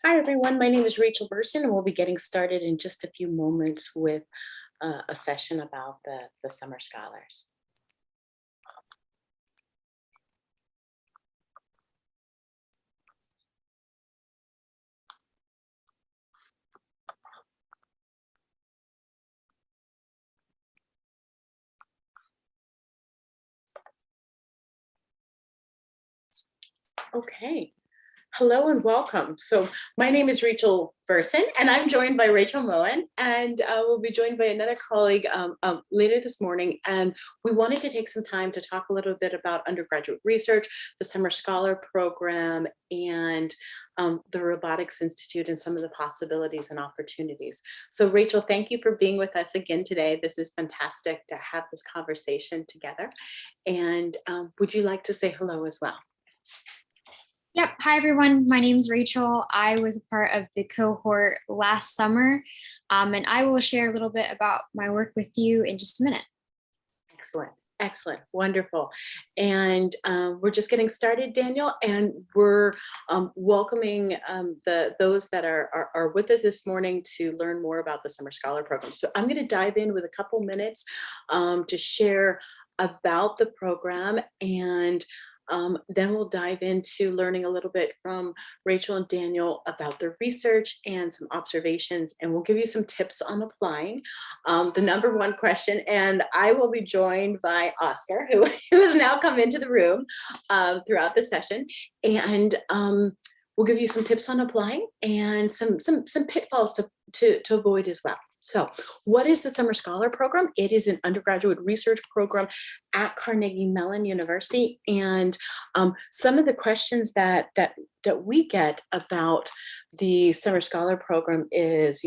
Hi, everyone. My name is Rachel Burson, and we'll be getting started in just a few moments with a session about the summer scholars. Okay. Hello and welcome. So my name is Rachel Burson, and I'm joined by Rachel Moen, and we'll be joined by another colleague later this morning. And we wanted to take some time to talk a little bit about undergraduate research, the Summer Scholar Program, and the Robotics Institute and some of the possibilities and opportunities. So Rachel, thank you for being with us again today. This is fantastic to have this conversation together. And would you like to say hello as well? Yep. Hi, everyone. My name is Rachel. I was a part of the cohort last summer, and I will share a little bit about my work with you in just a minute. Excellent. Excellent. Wonderful. And we're just getting started, Daniel, and we're welcoming those that are with us this morning to learn more about the Summer Scholar Program. So I'm going to dive in with a couple minutes to share about the program, and then we'll dive into learning a little bit from Rachel and Daniel about their research and some observations, and we'll give you some tips on applying. The number one question, and I will be joined by Oscar, who has now come into the room throughout the session, and we'll give you some tips on applying and some pitfalls to avoid as well. So what is the Summer Scholar Program? It is an undergraduate research program at Carnegie Mellon University. And some of the questions that we get about the Summer Scholar Program is,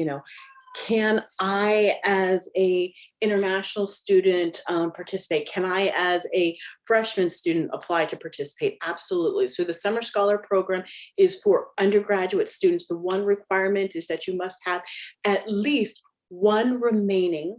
can I, as a international student, participate? Can I, as a freshman student, apply to participate? Absolutely. So the Summer Scholar Program is for undergraduate students. The one requirement is that you must have at least one remaining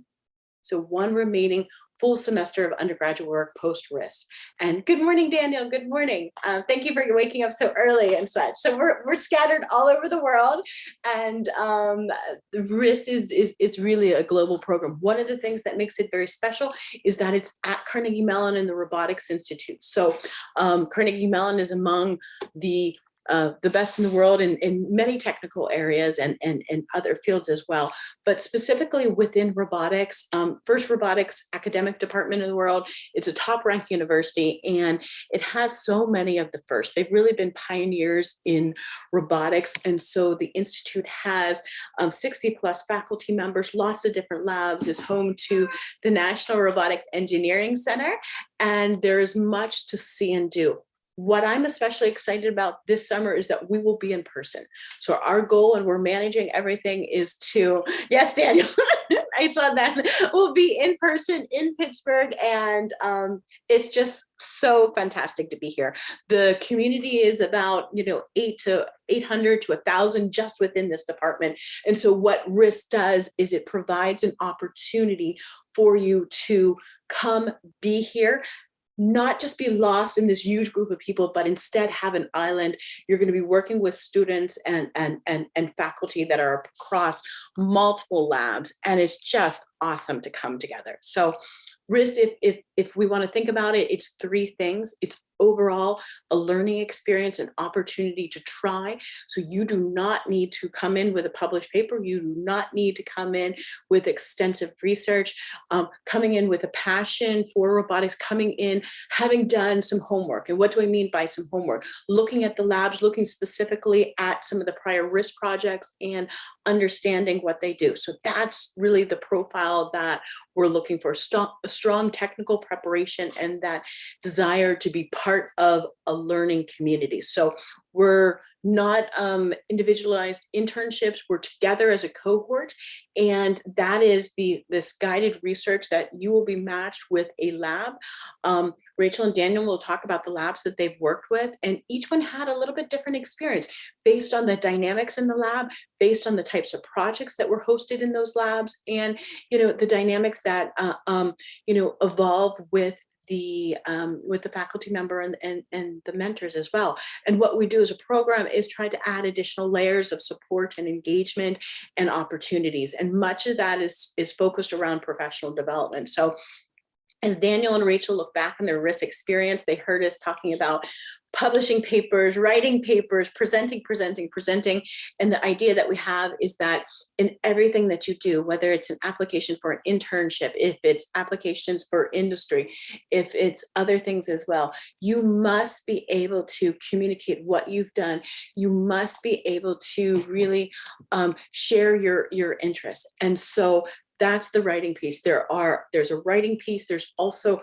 full semester of undergraduate work post-riss. And good morning, Daniel. Good morning. Thank you for waking up so early and such. So we're scattered all over the world, and the riss is really a global program. One of the things that makes it very special is that it's at Carnegie Mellon and the Robotics Institute. So Carnegie Mellon is among the best in the world in many technical areas and other fields as well, but specifically within robotics, first robotics academic department in the world. It's a top ranked university, and it has so many of the first. They've really been pioneers in robotics, and so the Institute has 60 plus faculty members, lots of different labs, is home to the National Robotics Engineering Center, and there is much to see and do. What I'm especially excited about this summer is that we will be in person. So our goal, and we're managing everything, is to, yes, Daniel, I saw that, we'll be in person in Pittsburgh, and it's just so fantastic to be here. The community is about 800 to 1,000 just within this department. And so what riss does is it provides an opportunity for you to come be here, not just be lost in this huge group of people, but instead have an island. You're going to be working with students and faculty that are across multiple labs, and it's just awesome to come together. So riss, if we want to think about it, it's three things. It's overall a learning experience, an opportunity to try. So you do not need to come in with a published paper. You do not need to come in with extensive research, coming in with a passion for robotics, coming in having done some homework. And what do I mean by some homework? Looking at the labs, looking specifically at some of the prior riss projects and understanding what they do. So that's really the profile that we're looking for, a strong technical preparation and that desire to be part of a learning community. So we're not individualized internships. We're together as a cohort, and that is this guided research that you will be matched with a lab. Rachel and Daniel will talk about the labs that they've worked with, and each one had a little bit different experience based on the dynamics in the lab, based on the types of projects that were hosted in those labs, and the dynamics that evolve with the faculty member and the mentors as well. And what we do as a program is try to add additional layers of support and engagement and opportunities. And much of that is focused around professional development. So as Daniel and Rachel look back on their risk experience, they heard us talking about publishing papers, writing papers, presenting. And the idea that we have is that in everything that you do, whether it's an application for an internship, if it's applications for industry, if it's other things as well, you must be able to communicate what you've done. You must be able to really share your interests. And so that's the writing piece. There's a writing piece. There's also,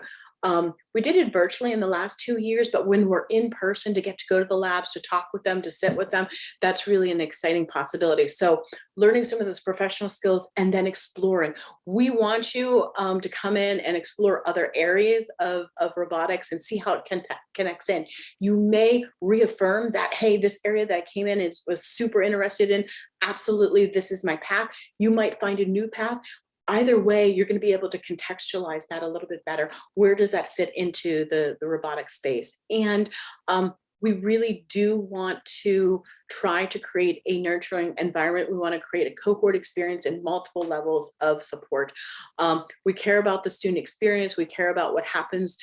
we did it virtually in the last 2 years, but when we're in person to get to go to the labs, to talk with them, to sit with them, that's really an exciting possibility. So learning some of those professional skills and then exploring. We want you to come in and explore other areas of robotics and see how it connects in. You may reaffirm that, hey, this area that I came in and was super interested in, absolutely, this is my path. You might find a new path. Either way, you're going to be able to contextualize that a little bit better. Where does that fit into the robotic space? And we really do want to try to create a nurturing environment. We want to create a cohort experience in multiple levels of support. We care about the student experience. We care about what happens,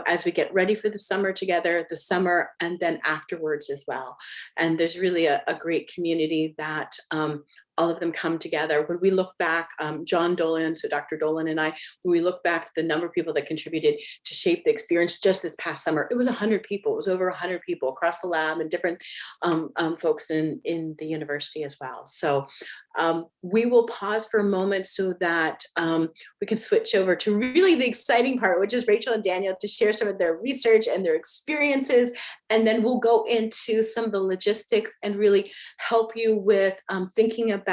as we get ready for the summer together, the summer, and then afterwards as well. And there's really a great community that all of them come together. When we look back, John Dolan, so Dr. Dolan and I, when we look back at the number of people that contributed to shape the experience just this past summer, it was 100 people. It was over 100 people across the lab and different folks in the university as well. So we will pause for a moment so that we can switch over to really the exciting part, which is Rachel and Daniel to share some of their research and their experiences. And then we'll go into some of the logistics and really help you with thinking about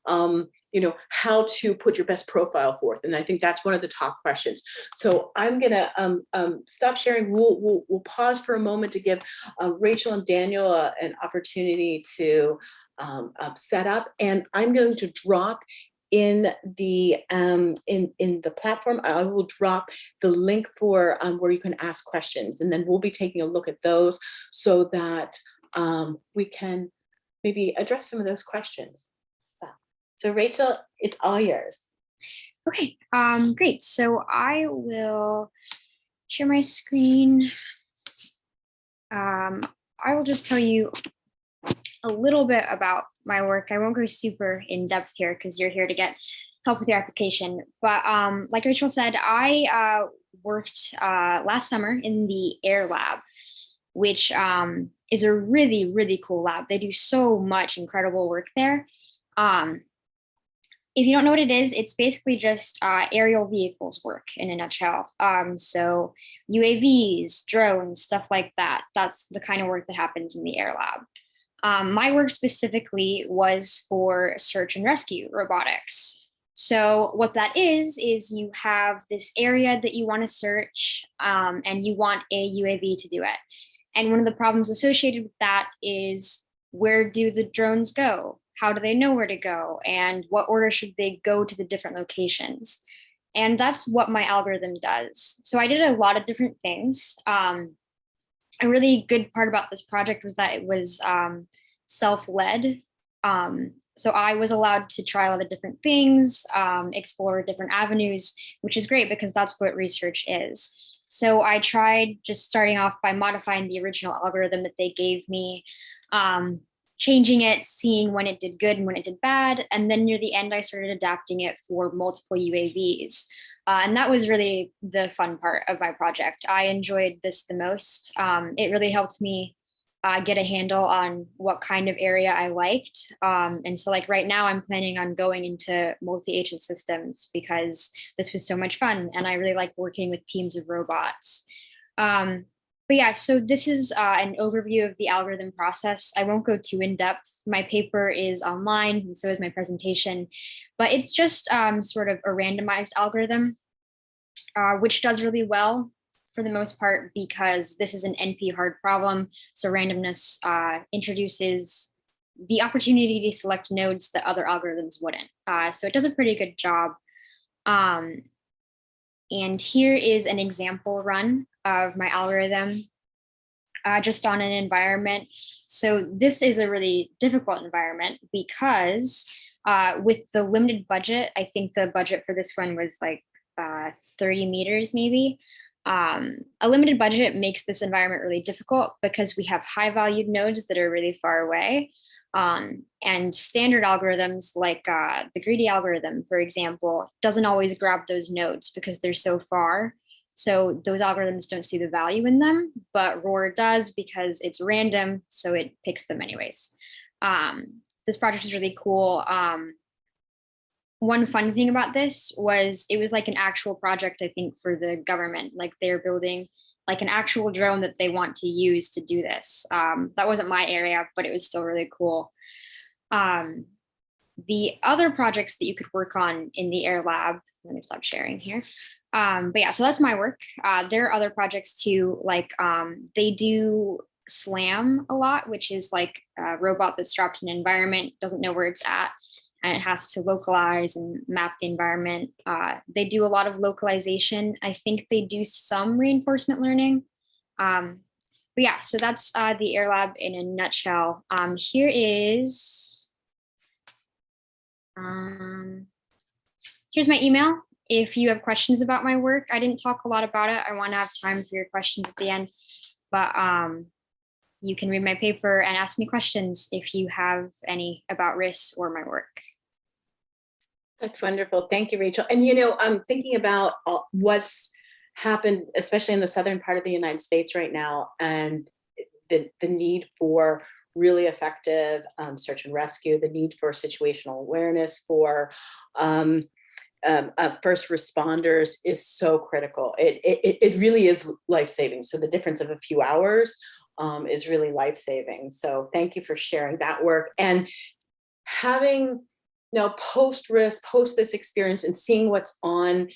how to put your best profile forth. And I think that's one of the top questions. So I'm gonna stop sharing. We'll pause for a moment to give Rachel and Daniel an opportunity to set up. And I'm going to drop in the platform, I will drop the link for where you can ask questions, and then we'll be taking a look at those so that we can maybe address some of those questions. So Rachel, it's all yours. Okay, great. So I will share my screen. I will just tell you a little bit about my work. I won't go super in depth here because you're here to get help with your application. But like Rachel said, I worked last summer in the Air Lab, which is a really, really cool lab. They do so much incredible work there. If you don't know what it is, it's basically just aerial vehicles work in a nutshell. So UAVs, drones, stuff like that. That's the kind of work that happens in the Air Lab. My work specifically was for search and rescue robotics. So what that is you have this area that you want to search and you want a UAV to do it. And one of the problems associated with that is, where do the drones go? How do they know where to go? And what order should they go to the different locations? And that's what my algorithm does. So I did a lot of different things. A really good part about this project was that it was self-led. So I was allowed to try a lot of different things, explore different avenues, which is great because that's what research is. So I tried just starting off by modifying the original algorithm that they gave me, changing it, seeing when it did good and when it did bad. And then near the end, I started adapting it for multiple UAVs. And that was really the fun part of my project. I enjoyed this the most. It really helped me get a handle on what kind of area I liked. And so like right now I'm planning on going into multi-agent systems because this was so much fun. And I really like working with teams of robots. But yeah, so this is an overview of the algorithm process. I won't go too in depth. My paper is online and so is my presentation, but it's just sort of a randomized algorithm, which does really well for the most part because this is an NP hard problem. So randomness introduces the opportunity to select nodes that other algorithms wouldn't. So it does a pretty good job. And here is an example run of my algorithm just on an environment. So this is a really difficult environment because with the limited budget, I think the budget for this one was like 30 meters maybe. A limited budget makes this environment really difficult because we have high valued nodes that are really far away. And standard algorithms like the greedy algorithm, for example, doesn't always grab those nodes because they're so far. So those algorithms don't see the value in them, but ROR does because it's random, so it picks them anyways. This project is really cool. One fun thing about this was it was like an actual project, I think, for the government. Like they're building like an actual drone that they want to use to do this. That wasn't my area, but it was still really cool. The other projects that you could work on in the Air Lab, let me stop sharing here. But yeah, so that's my work. There are other projects too, like they do SLAM a lot, which is like a robot that's dropped in an environment, doesn't know where it's at, and it has to localize and map the environment. They do a lot of localization. I think they do some reinforcement learning. But yeah, so that's the Air Lab in a nutshell. Here is, here's my email. If you have questions about my work, I didn't talk a lot about it. I want to have time for your questions at the end, but you can read my paper and ask me questions if you have any about riss or my work. That's wonderful. Thank you, Rachel. And, you know, I'm thinking about what's happened, especially in the southern part of the United States right now, and the need for really effective search and rescue, the need for situational awareness, for first responders is so critical. It really is life-saving. So the difference of a few hours is really life-saving. So thank you for sharing that work. And having now post this experience and seeing what's going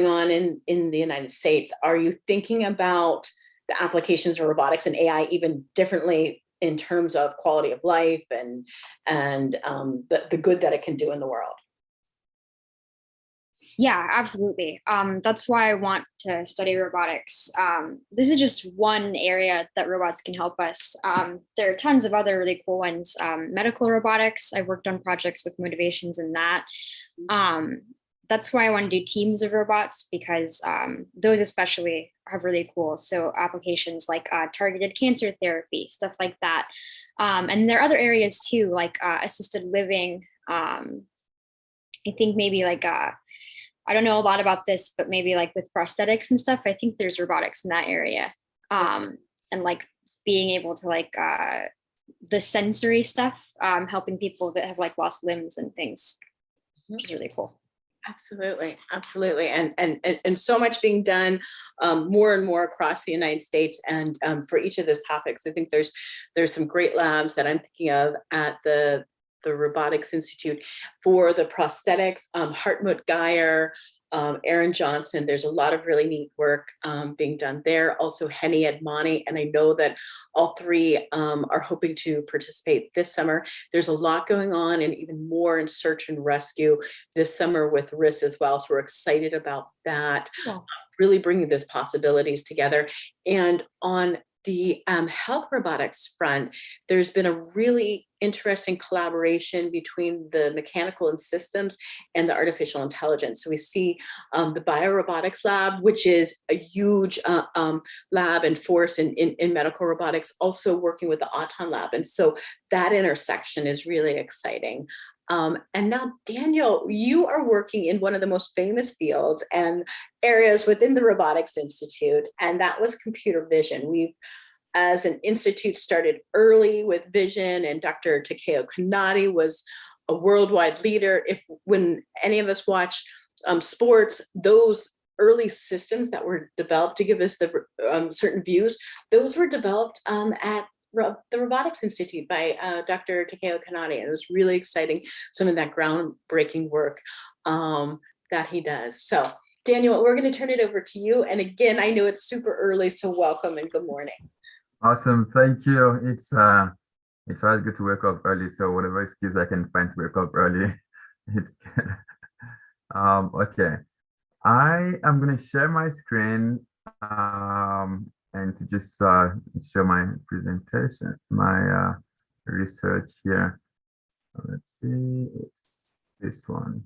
on in the United States, are you thinking about the applications of robotics and AI even differently in terms of quality of life and the good that it can do in the world? Yeah, absolutely. That's why I want to study robotics. This is just one area that robots can help us. There are tons of other really cool ones. Medical robotics, I've worked on projects with motivations in that. That's why I want to do teams of robots, because those especially are really cool. So applications like targeted cancer therapy, stuff like that. And there are other areas too, like assisted living. I think maybe like I don't know a lot about this, but maybe like with prosthetics and stuff, I think there's robotics in that area. And like being able to like the sensory stuff, helping people that have like lost limbs and things, which is really cool. Absolutely, absolutely, and so much being done more and more across the United States. And for each of those topics, I think there's some great labs that I'm thinking of at the Robotics Institute for the prosthetics. Hartmut Geyer, Aaron Johnson, there's a lot of really neat work being done there. Also Henny Edmani, and I know that all three are hoping to participate this summer. There's a lot going on, and even more in search and rescue this summer with riss as well. So we're excited about that. Cool. Really bringing those possibilities together. And on the health robotics front, there's been a really interesting collaboration between the mechanical and systems and the artificial intelligence. So we see the biorobotics lab, which is a huge lab and force in medical robotics, also working with the Auton lab. And so that intersection is really exciting. And now, Daniel, you are working in one of the most famous fields and areas within the Robotics Institute, and that was computer vision. We've, as an institute, started early with vision, and Dr. Takeo Kanade was a worldwide leader. When any of us watch sports, those early systems that were developed to give us the certain views, those were developed at the Robotics Institute by Dr. Takeo Kanade. And it was really exciting, some of that groundbreaking work that he does. So Daniel, we're going to turn it over to you. And again, I know it's super early, so welcome and good morning. Awesome, thank you. It's always good to wake up early, so whatever excuse I can find to wake up early, it's good. Okay. I am going to share my screen and to just show my presentation, my research here. Let's see, it's this one.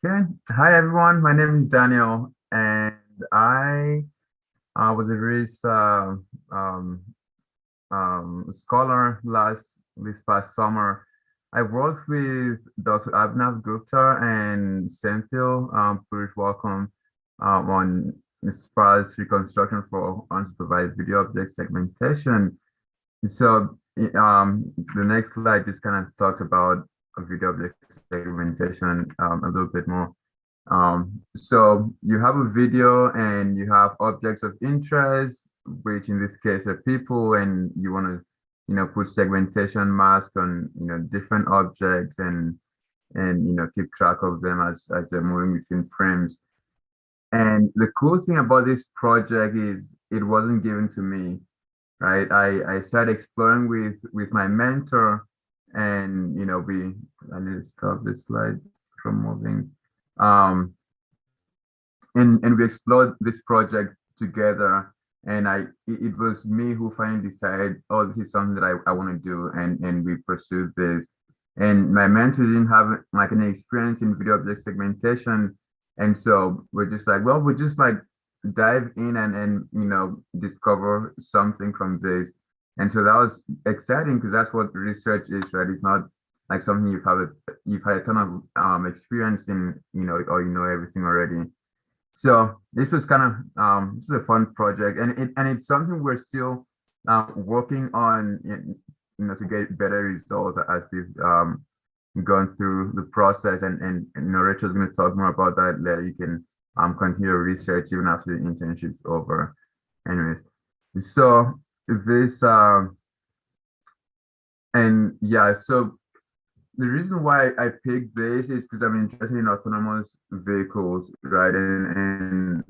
Okay, hi everyone, my name is Daniel, and I was a riss scholar this past summer. I worked with Dr. Abhinav Gupta and Senthil Purish Welcome on sparse reconstruction for unsupervised video object segmentation. So the next slide just kind of talks about video object segmentation a little bit more. So you have a video and you have objects of interest, which in this case are people, and you want to, put segmentation mask on, different objects and keep track of them as they're moving within frames. And the cool thing about this project is it wasn't given to me, right? I started exploring with my mentor, and I need to stop this slide from moving. And we explored this project together, and it was me who finally decided, oh, this is something that I want to do, and we pursued this. And my mentor didn't have like any experience in video object segmentation, and so we're just like, well, we just like dive in and discover something from this. And so that was exciting because that's what research is, right? It's not like something you've had a ton of experience in, or everything already. So this was kind of this is a fun project, and it's something we're still working on, to get better results as we've gone through the process. And Rachel's going to talk more about that later. You can continue your research even after the internship's over. Anyways, so this and yeah, so the reason why I picked this is because I'm interested in autonomous vehicles, right? And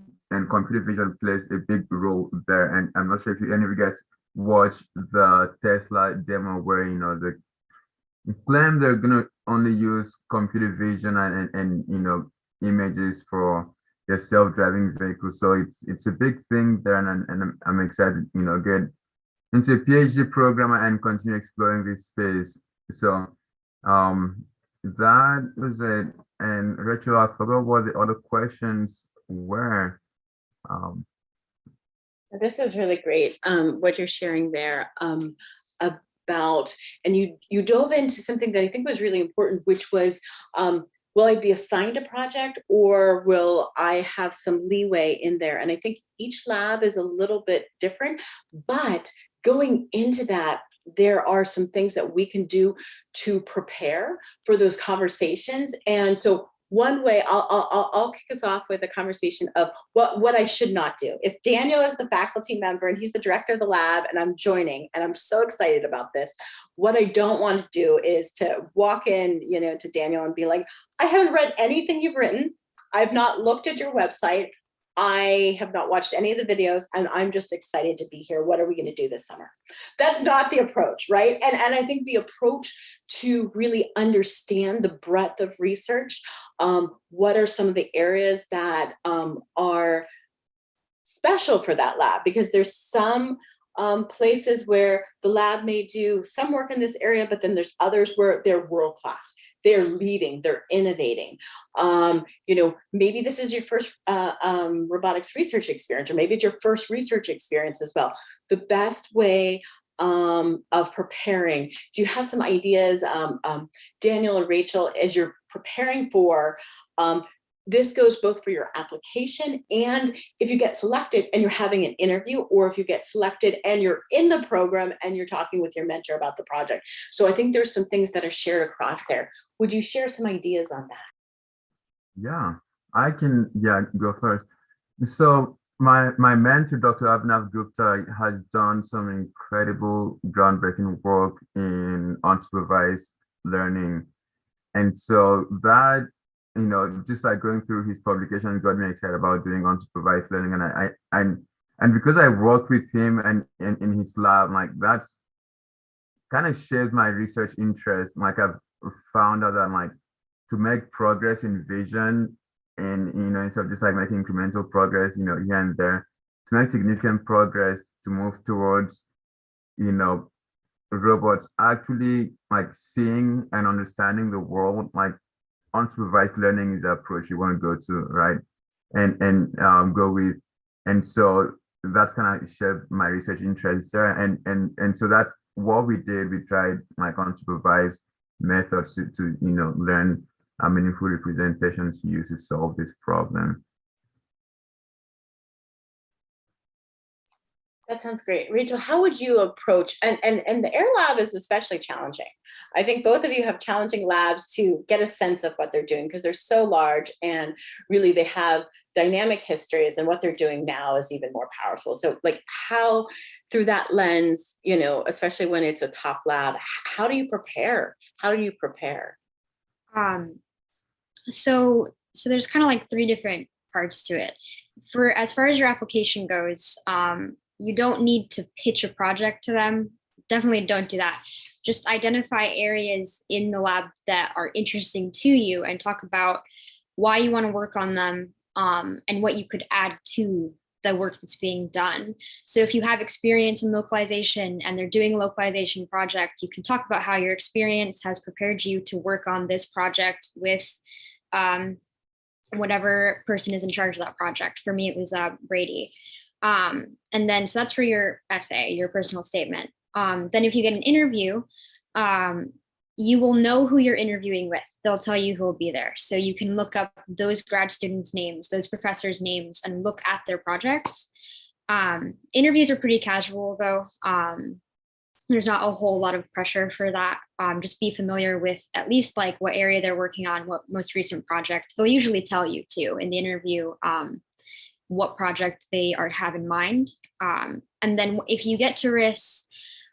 computer vision plays a big role there. And I'm not sure if any of you guys watched the Tesla demo where they claim they're gonna only use computer vision and images for their self-driving vehicles. So it's a big thing there, and I'm excited, get into a PhD program and continue exploring this space. So that was it. And Rachel, I forgot what the other questions were. This is really great, what you're sharing there about, and you dove into something that I think was really important, which was, will I be assigned a project or will I have some leeway in there? And I think each lab is a little bit different, but going into that, there are some things that we can do to prepare for those conversations. And so one way, I'll kick us off with a conversation of what I should not do. If Daniel is the faculty member and he's the director of the lab and I'm joining and I'm so excited about this, what I don't want to do is to walk in, to Daniel and be like, I haven't read anything you've written. I've not looked at your website. I have not watched any of the videos and I'm just excited to be here. What are we going to do this summer? That's not the approach, right? And I think the approach to really understand the breadth of research, what are some of the areas that are special for that lab? Because there's some places where the lab may do some work in this area, but then there's others where they're world-class. They're leading, they're innovating. Maybe this is your first robotics research experience, or maybe it's your first research experience as well. The best way of preparing, do you have some ideas, Daniel or Rachel, as you're preparing for, this goes both for your application and if you get selected and you're having an interview, or if you get selected and you're in the program and you're talking with your mentor about the project. So I think there's some things that are shared across there. Would you share some ideas on that? Yeah, I can, go first. So my mentor, Dr. Abhinav Gupta, has done some incredible groundbreaking work in unsupervised learning. And so that, just like going through his publication got me excited about doing unsupervised learning. And because I worked with him and in his lab, like that's kind of shaped my research interest. Like I've found out that like to make progress in vision, and instead of just like making incremental progress, here and there, to make significant progress to move towards, robots actually like seeing and understanding the world. Like unsupervised learning is the approach you want to go to, right? And go with. And so that's kind of shaped my research interests there. And so that's what we did. We tried like unsupervised methods to learn meaningful representations to use to solve this problem. That sounds great. Rachel, how would you approach, and the Air Lab is especially challenging. I think both of you have challenging labs to get a sense of what they're doing because they're so large and really they have dynamic histories, and what they're doing now is even more powerful. So like how, through that lens, especially when it's a top lab, how do you prepare? How do you prepare? So there's kind of like three different parts to it. For as far as your application goes, you don't need to pitch a project to them. Definitely don't do that. Just identify areas in the lab that are interesting to you and talk about why you want to work on them, and what you could add to the work that's being done. So if you have experience in localization and they're doing a localization project, you can talk about how your experience has prepared you to work on this project with whatever person is in charge of that project. For me, it was Brady. And then, so that's for your essay, your personal statement. Then if you get an interview, you will know who you're interviewing with. They'll tell you who will be there. So you can look up those grad students' names, those professors' names, and look at their projects. Interviews are pretty casual though. There's not a whole lot of pressure for that. Just be familiar with at least like what area they're working on, what most recent project. They'll usually tell you too in the interview what project they have in mind. And then if you get to riss,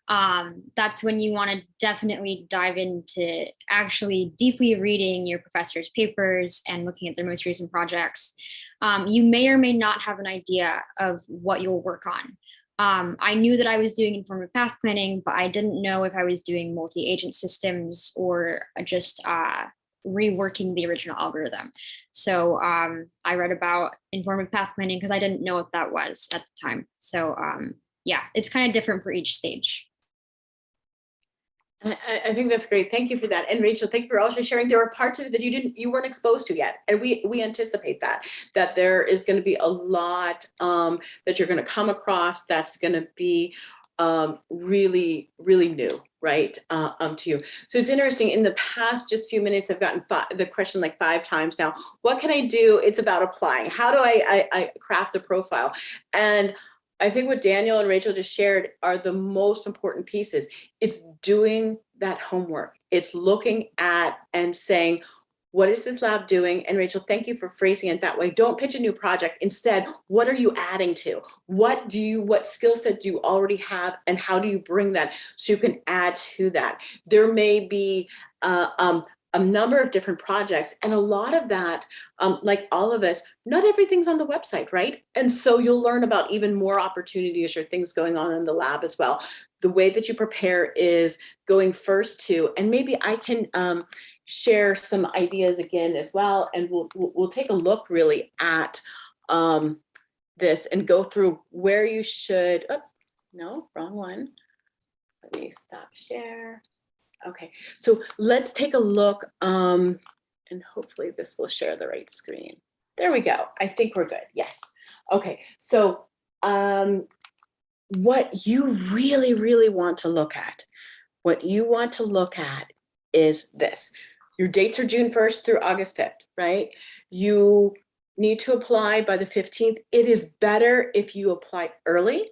that's when you want to definitely dive into actually deeply reading your professor's papers and looking at their most recent projects. You may or may not have an idea of what you'll work on. I knew that I was doing informative path planning, but I didn't know if I was doing multi-agent systems or just reworking the original algorithm. So I read about informative path planning because I didn't know what that was at the time. So yeah, it's kind of different for each stage. I think that's great. Thank you for that. And Rachel, thank you for also sharing. There were parts of it that you weren't exposed to yet. And we anticipate that there is going to be a lot that you're going to come across that's going to be really, really new, right, to you. So it's interesting, in the past just few minutes, I've gotten the question like 5 times now. What can I do? It's about applying. How do I craft the profile? And I think what Daniel and Rachel just shared are the most important pieces. It's doing that homework. It's looking at and saying, what is this lab doing? And Rachel, thank you for phrasing it that way. Don't pitch a new project. Instead, what are you adding to? What skill set do you already have? And how do you bring that so you can add to that? There may be a number of different projects, and a lot of that, like all of us, not everything's on the website, right? And so you'll learn about even more opportunities or things going on in the lab as well. The way that you prepare is going first to, and maybe I can share some ideas again as well, and we'll take a look really at this and go through where you should, oh, no, wrong one. Let me stop share. Okay, so let's take a look, and hopefully this will share the right screen. There we go. I think we're good. Yes. Okay, so what you really, really want to look at, is this. Your dates are June 1st through August 5th, right? You need to apply by the 15th. It is better if you apply early.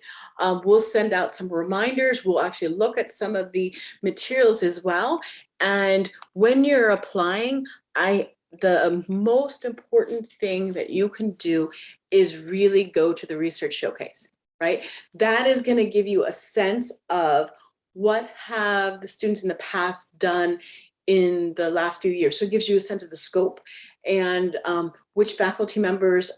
We'll send out some reminders. We'll actually look at some of the materials as well. And when you're applying, the most important thing that you can do is really go to the research showcase, right? That is going to give you a sense of what have the students in the past done in the last few years. So it gives you a sense of the scope and which faculty members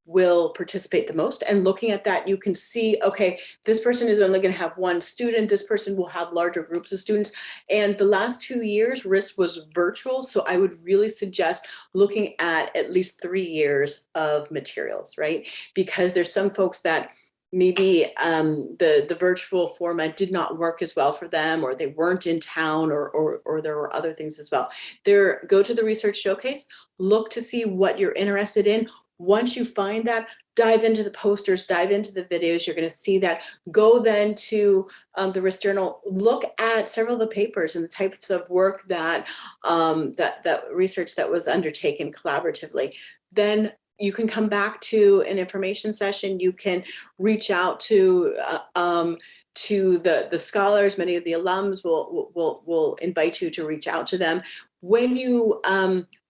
will participate the most. And looking at that, you can see, okay, this person is only going to have one student, this person will have larger groups of students. And the last 2 years, riss was virtual. So I would really suggest looking at least 3 years of materials, right? Because there's some folks that maybe the virtual format did not work as well for them, or they weren't in town, or there were other things as well. Go to the research showcase, look to see what you're interested in. Once you find that, dive into the posters, dive into the videos, you're going to see that. Go then to the riss journal, look at several of the papers and the types of work that, that research that was undertaken collaboratively. Then you can come back to an information session. You can reach out to the scholars. Many of the alums will invite you to reach out to them. When you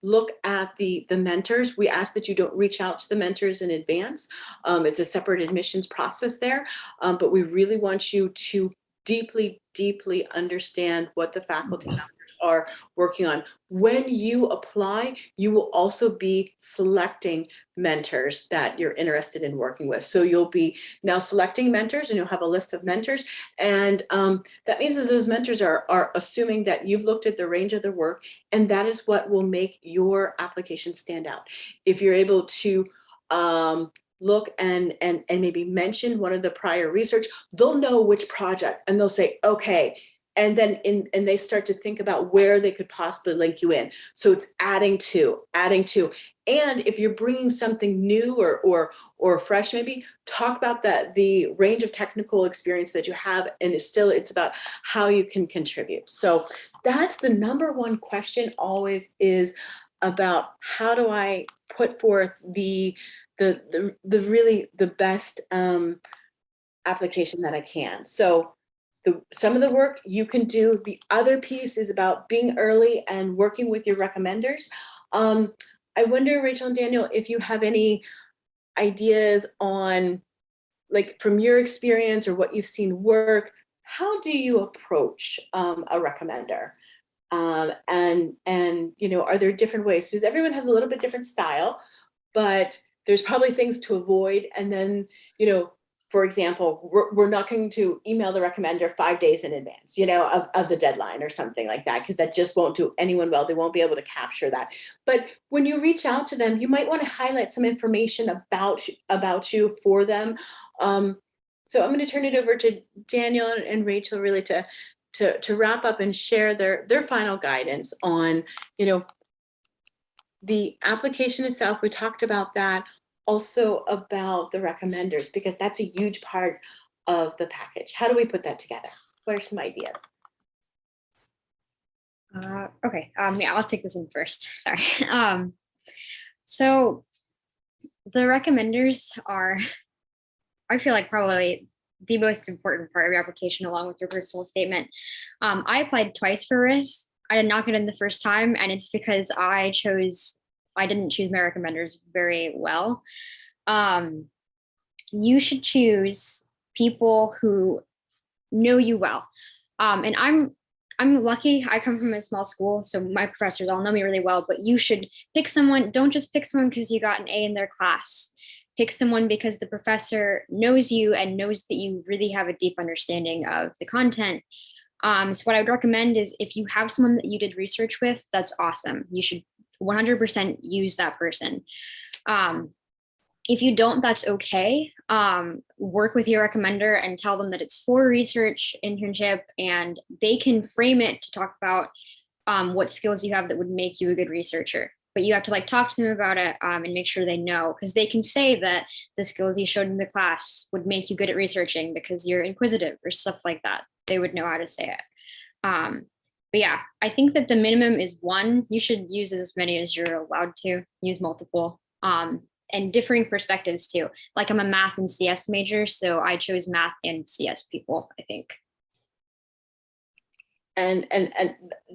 look at the mentors, we ask that you don't reach out to the mentors in advance. It's a separate admissions process there, but we really want you to deeply understand what the faculty members are working on. When you apply, you will also be selecting mentors that you're interested in working with. So you'll be now selecting mentors, and you'll have a list of mentors. And that means that those mentors are assuming that you've looked at the range of their work, and that is what will make your application stand out. If you're able to look and maybe mention one of the prior research, they'll know which project, and they'll say, okay. And then and they start to think about where they could possibly link you in. So it's adding to. And if you're bringing something new or fresh, maybe talk about the range of technical experience that you have, and it's about how you can contribute. So that's the number one question always, is about how do I put forth the really the best application that I can. So some of the work you can do. The other piece is about being early and working with your recommenders. I wonder, Rachel and Daniel, if you have any ideas on, like, from your experience or what you've seen work, how do you approach a recommender? And you know, are there different ways? Because everyone has a little bit different style, but there's probably things to avoid. And then, you know, for example, we're not going to email the recommender 5 days in advance, you know, of the deadline or something like that, because that just won't do anyone well. They won't be able to capture that. But when you reach out to them, you might want to highlight some information about you for them. So I'm going to turn it over to Daniel and Rachel really to wrap up and share their final guidance on, you know, the application itself. We talked about that. Also about the recommenders, because that's a huge part of the package. How do we put that together? What are some ideas? Okay, yeah, I'll take this one first. Sorry. So the recommenders are, I feel like, probably the most important part of your application, along with your personal statement. I applied twice for riss. I did not get in the first time, and it's because I didn't choose my recommenders very well. You should choose people who know you well. And I'm lucky. I come from a small school, so my professors all know me really well, but you should pick someone. Don't just pick someone because you got an A in their class. Pick someone because the professor knows you and knows that you really have a deep understanding of the content. So what I would recommend is, if you have someone that you did research with, that's awesome. You should 100% use that person. If you don't, that's okay. Work with your recommender and tell them that it's for a research internship, and they can frame it to talk about what skills you have that would make you a good researcher. But you have to, like, talk to them about it and make sure they know, because they can say that the skills you showed in the class would make you good at researching because you're inquisitive or stuff like that. They would know how to say it. But yeah, I think that the minimum is 1. You should use as many as you're allowed to. Use multiple, and differing perspectives too. Like, I'm a math and CS major, so I chose math and CS people, I think. And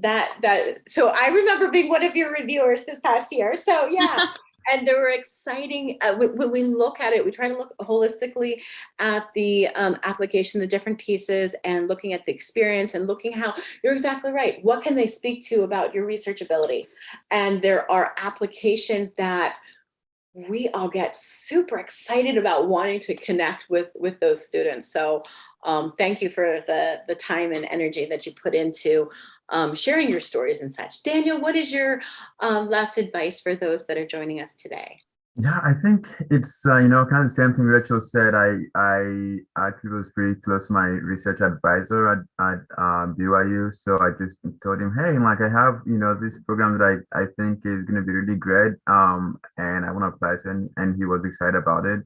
that so I remember being one of your reviewers this past year. So yeah. And there were exciting, when we look at it, we try to look holistically at the application, the different pieces, and looking at the experience, and looking how, you're exactly right, what can they speak to about your research ability? And there are applications that we all get super excited about wanting to connect with those students. So thank you for the time and energy that you put into sharing your stories and such. Daniel, what is your last advice for those that are joining us today? Yeah, I think it's kind of the same thing Rachel said. I actually was pretty close to my research advisor at BYU, so I just told him, hey, like I have this program that I think is going to be really great, and I want to apply to it, and he was excited about it,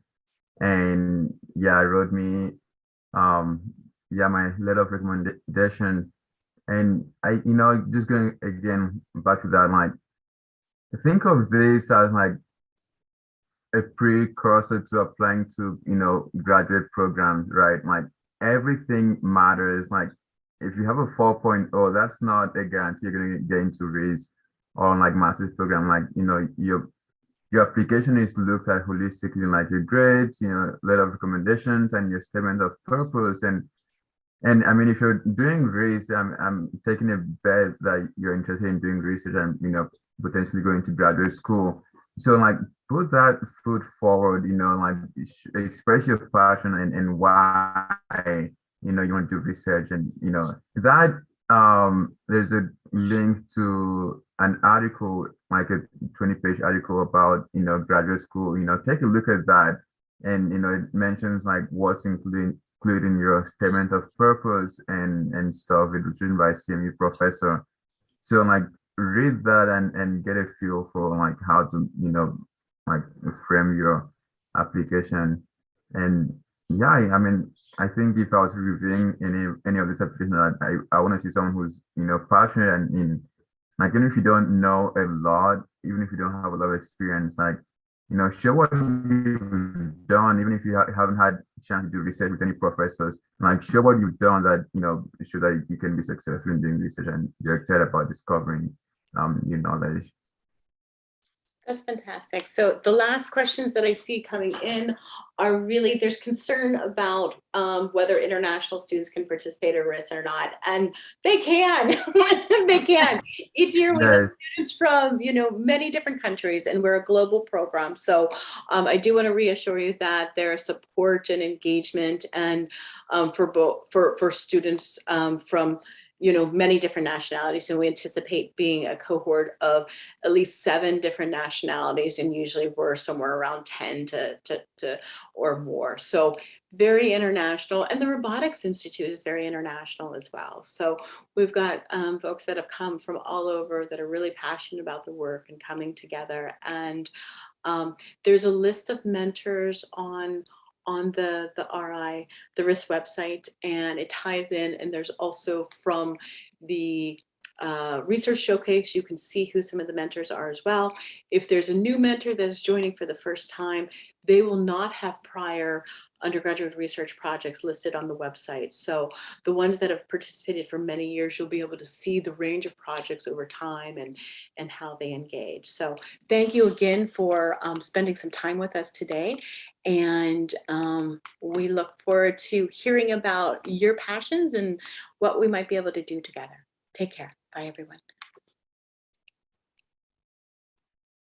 and yeah, I wrote me yeah my letter of recommendation, and I just going again back to that, like think of this as like a precursor to applying to graduate programs, right? Like everything matters. Like if you have a 4.0, that's not a guarantee you're going to get into RIS or like master's program. Like your application is looked at holistically, like your grades, letter of recommendations, and your statement of purpose. And I mean, if you're doing RIS, I'm taking a bet that you're interested in doing research and potentially going to graduate school. So like put that foot forward, like express your passion and why you want to do research, and that there's a link to an article, like a 20-page article about graduate school. Take a look at that, and it mentions like what's including your statement of purpose and stuff. It was written by a CMU professor. So like read that and get a feel for like how to like frame your application. And yeah, I mean, I think if I was reviewing any of this application, I want to see someone who's passionate and in, like, even if you don't know a lot, even if you don't have a lot of experience, like share what you've done, even if you haven't had a chance to do research with any professors, like share what you've done that, show that you can be successful in doing research and you're excited about discovering new knowledge. That's fantastic. So the last questions that I see coming in are really, there's concern about whether international students can participate in RIS or not. And they can, they can. Each year we have Yes. students from, many different countries, and we're a global program. So I do want to reassure you that there's support and engagement and for students from many different nationalities, and we anticipate being a cohort of at least 7 different nationalities, and usually we're somewhere around 10 to or more. So very international, and the Robotics Institute is very international as well. So we've got folks that have come from all over that are really passionate about the work and coming together. And there's a list of mentors on the RIS website, and it ties in, and there's also from the research showcase, you can see who some of the mentors are as well. If there's a new mentor that is joining for the first time, they will not have prior undergraduate research projects listed on the website. So the ones that have participated for many years, you'll be able to see the range of projects over time and how they engage. So thank you again for spending some time with us today. And we look forward to hearing about your passions and what we might be able to do together. Take care. Bye, everyone.